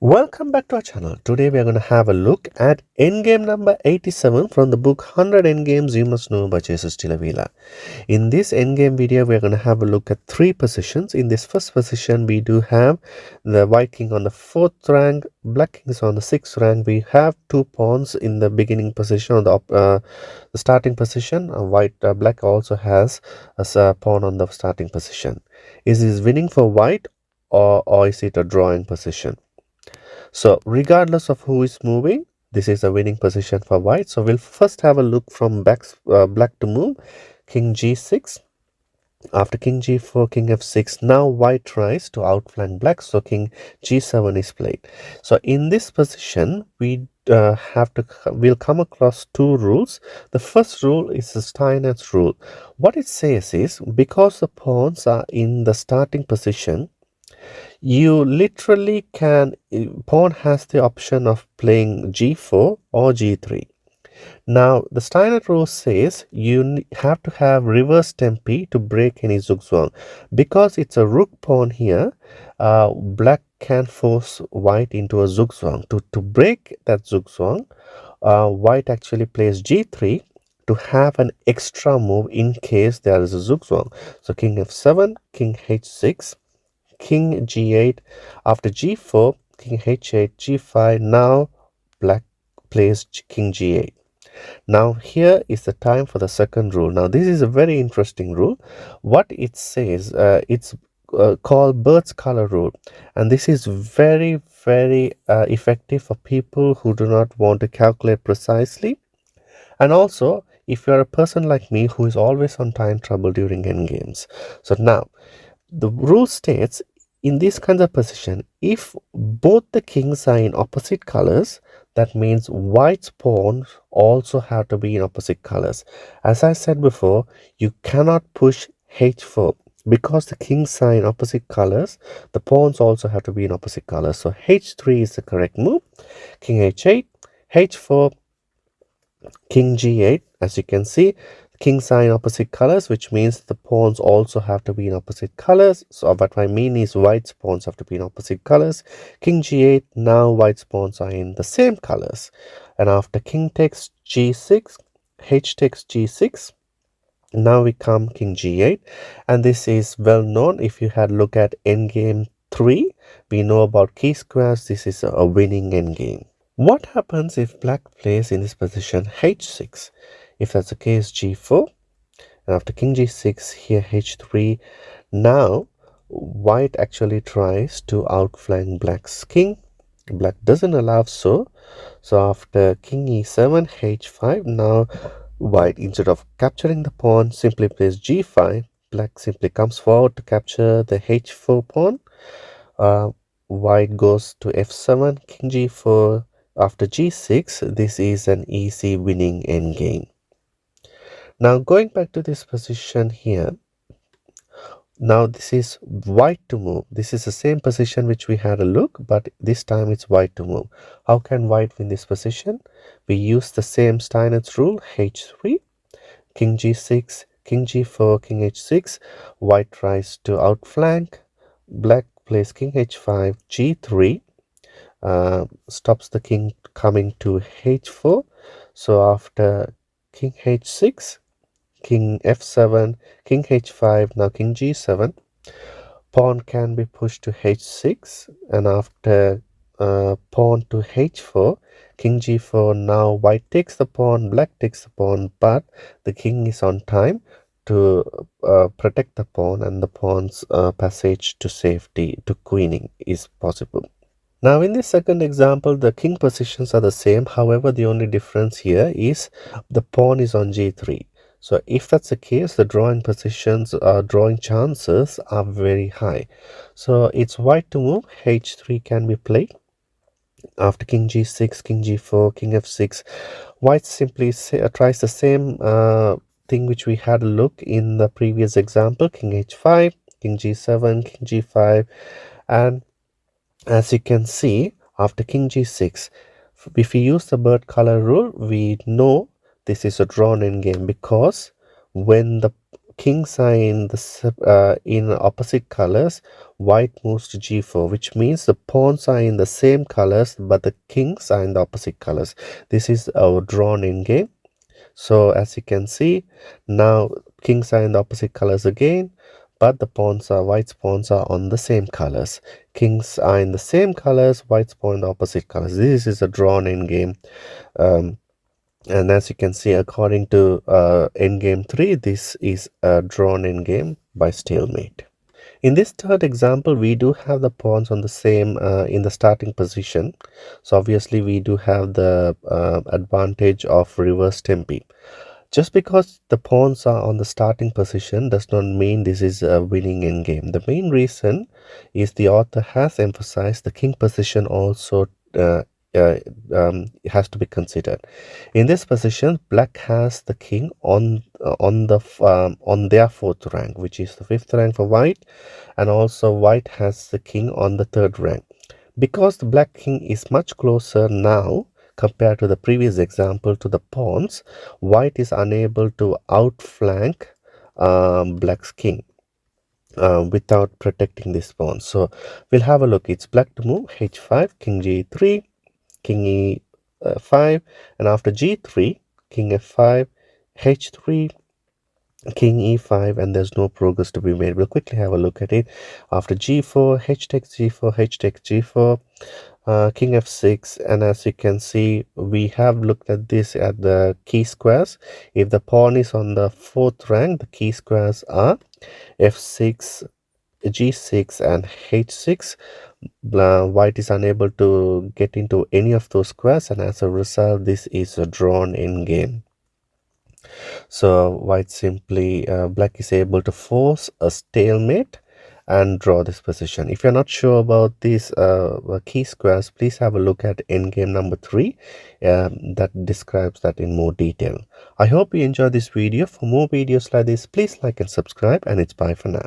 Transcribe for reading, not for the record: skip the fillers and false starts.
Welcome back to our channel. Today we are going to have a look at Endgame number 87 from the book 100 Endgames You Must Know by Jesus Tilavila. In this Endgame video, we are going to have a look at three positions. In this first position, we do have the White King on the 4th rank, Black King is on the 6th rank. We have two pawns in the beginning position, or the starting position. Black also has a pawn on the starting position. Is this winning for White or is it a drawing position? So regardless of who is moving, this is a winning position for White. So we'll first have a look from Black to move. King G6. After King G4, King F6. Now White tries to outflank Black. So King G7 is played. So in this position, we'll come across two rules. The first rule is the Steinert rule. What it says is, because the pawns are in the starting position, you literally pawn has the option of playing g4 or g3. Now the Steiner rule says you have to have reverse tempi to break any zugzwang. Because it's a rook pawn here, Black can force White into a zugzwang. To break that zugzwang, White actually plays g3 to have an extra move in case there is a zugzwang. So King f7, King h6, King g8. After g4, King h8, g5. Now Black plays King g8. Now here is the time for the second rule. Now this is a very interesting rule. What it says, it's called bird's color rule, and this is very effective for people who do not want to calculate precisely, and also if you're a person like me who is always on time trouble during endgames. So now the rule states, in this kinds of position, if both the kings are in opposite colors, that means White's pawns also have to be in opposite colors. As I said before, you cannot push h4 because the kings are in opposite colors. The pawns also have to be in opposite colors. So h3 is the correct move. King h8, h4, King g8. As you can see, kings are in opposite colors, which means the pawns also have to be in opposite colors. So what I mean is White's pawns have to be in opposite colors. King g8, now White's pawns are in the same colors. And after king takes g6, h takes g6, now we come King g8, and this is well known. If you had look at endgame 3, we know about key squares. This is a winning endgame. What happens if Black plays in this position h6? If that's the case, g4, and after King g6, here h3. Now White actually tries to outflank Black's king. Black doesn't allow so. So after King e7, h5, now White, instead of capturing the pawn, simply plays g5. Black simply comes forward to capture the h4 pawn. White goes to f7, King g4. After g6, this is an easy winning endgame. Now going back to this position here, now this is White to move. This is the same position which we had a look, but this time it's White to move. How can White win this position? We use the same Steiner's rule, h3, King g6, King g4, King h6. White tries to outflank. Black plays King h5, g3. Stops the king coming to h4. So after King h6, King f7, King h5, now King g7. Pawn can be pushed to h6, and after pawn to h4, King g4. Now White takes the pawn, Black takes the pawn, but the king is on time to protect the pawn, and the pawn's passage to safety, to queening, is possible. Now in this second example, the king positions are the same. However, the only difference here is the pawn is on g3. So if that's the case, the drawing chances are very high. So it's White to move. h3 can be played. After King g6, King g4, King f6, White simply tries the same thing which we had a look in the previous example. King h5, King g7, King g5, and as you can see, after King g6, if we use the bird color rule, we know this is a drawn endgame, because when the kings are in in opposite colors, white moves to g4, which means the pawns are in the same colors but the kings are in the opposite colors. This is our drawn in game. So as you can see, now kings are in the opposite colors again, but the white's pawns are on the same colors. Kings are in the same colors, white's pawn in the opposite colors. This is a drawn in game. um, and as you can see, according to endgame 3, this is a drawn in game by stalemate. In this third example, we do have the pawns on the same in the starting position. So obviously we do have the advantage of reverse tempi. Just because the pawns are on the starting position does not mean this is a winning endgame. The main reason is the author has emphasized the king position also uh, has to be considered. In this position, black has the king on their fourth rank, which is the fifth rank for white, and also white has the king on the third rank. Because the black king is much closer now compared to the previous example to the pawns, white is unable to outflank black's king without protecting this pawn. So we'll have a look. It's black to move h5, king g3, king e5, and after g3, king f5, h3, king e5, and there's no progress to be made. We'll quickly have a look at it. After g4, h takes g4, h takes g4, king f6, and as you can see, we have looked at this at the key squares. If the pawn is on the fourth rank, the key squares are f6, g6, and h6. White is unable to get into any of those squares, and as a result, this is a drawn in game. So black is able to force a stalemate and draw this position. If you're not sure about these key squares, please have a look at endgame number 3 that describes that in more detail. I hope you enjoyed this video. For more videos like this, please like and subscribe, and it's bye for now.